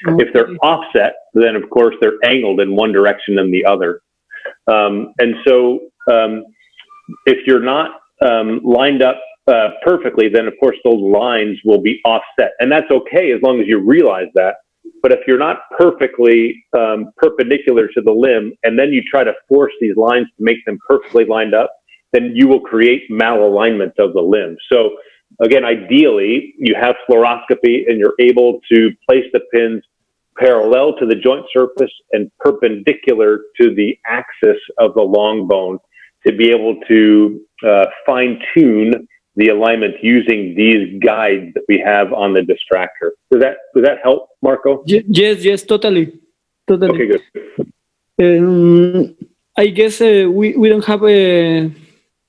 [SPEAKER 1] If they're offset, then of course they're angled in one direction and the other. And so if you're not lined up perfectly, then of course those lines will be offset. And that's okay as long as you realize that. But if you're not perfectly perpendicular to the limb, and then you try to force these lines to make them perfectly lined up, then you will create malalignment of the limb. So again, ideally, you have fluoroscopy and you're able to place the pins parallel to the joint surface and perpendicular to the axis of the long bone to be able to fine-tune the alignment using these guides that we have on the distractor. Does that help, Marco?
[SPEAKER 2] Yes, totally.
[SPEAKER 1] Okay, good.
[SPEAKER 2] I guess we don't have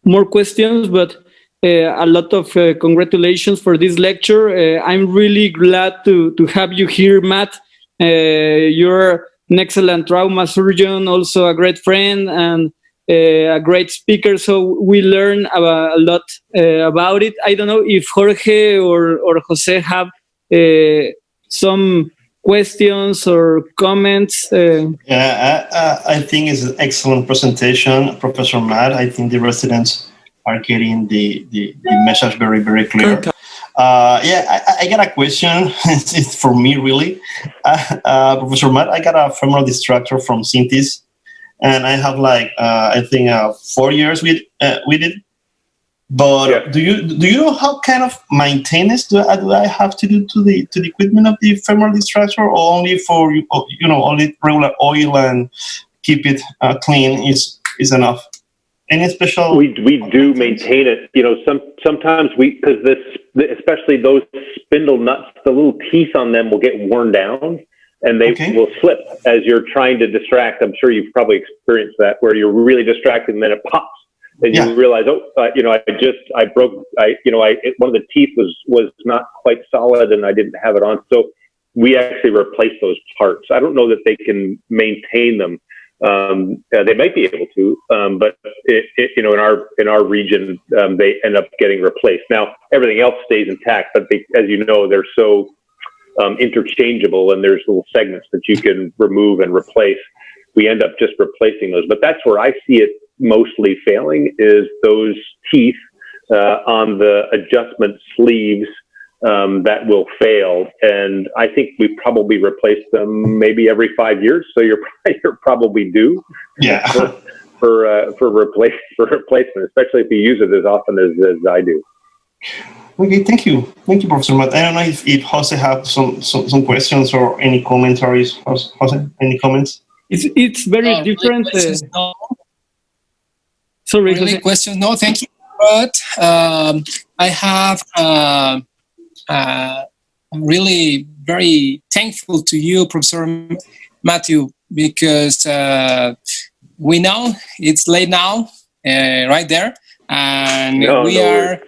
[SPEAKER 2] more questions, but a lot of congratulations for this lecture. I'm really glad to have you here, Matt. You're an excellent trauma surgeon, also a great friend, and a great speaker. So we learn a lot about it. I don't know if Jorge or Jose have some questions or comments.
[SPEAKER 3] I think it's an excellent presentation, Professor Matt. I think the residents are getting the message very, very clear. I got a question. It's for me, really. Professor Matt, I got a femoral distractor from Synthes, and I have I think 4 years with it. But
[SPEAKER 1] yeah.
[SPEAKER 3] Do you know how kind of maintenance do I have to do to the equipment of the femoral distractor, or only for only regular oil and keep it clean is enough? Any special?
[SPEAKER 1] We do maintain it. Sometimes because especially those spindle nuts, the little teeth on them will get worn down, and they will slip as you're trying to distract. I'm sure you've probably experienced that, where you're really distracted and then it pops. And you realize, I broke, one of the teeth was not quite solid and I didn't have it on. So we actually replace those parts. I don't know that they can maintain them. They might be able to, but in our region, they end up getting replaced. Now everything else stays intact, but as you know, they're so interchangeable, and there's little segments that you can remove and replace. We end up just replacing those. But that's where I see it mostly failing, is those teeth on the adjustment sleeves that will fail. And I think we probably replace them maybe every 5 years. So you're probably due for replacement, especially if you use it as often as I do.
[SPEAKER 3] Okay, thank you, Professor Matt. I don't know if Jose have some questions or any commentaries. Jose, any comments?
[SPEAKER 2] It's very different.
[SPEAKER 4] No.
[SPEAKER 2] Sorry,
[SPEAKER 4] really questions? No, thank you. But I have really very thankful to you, Professor Matthew, because we know it's late now, right there, and we are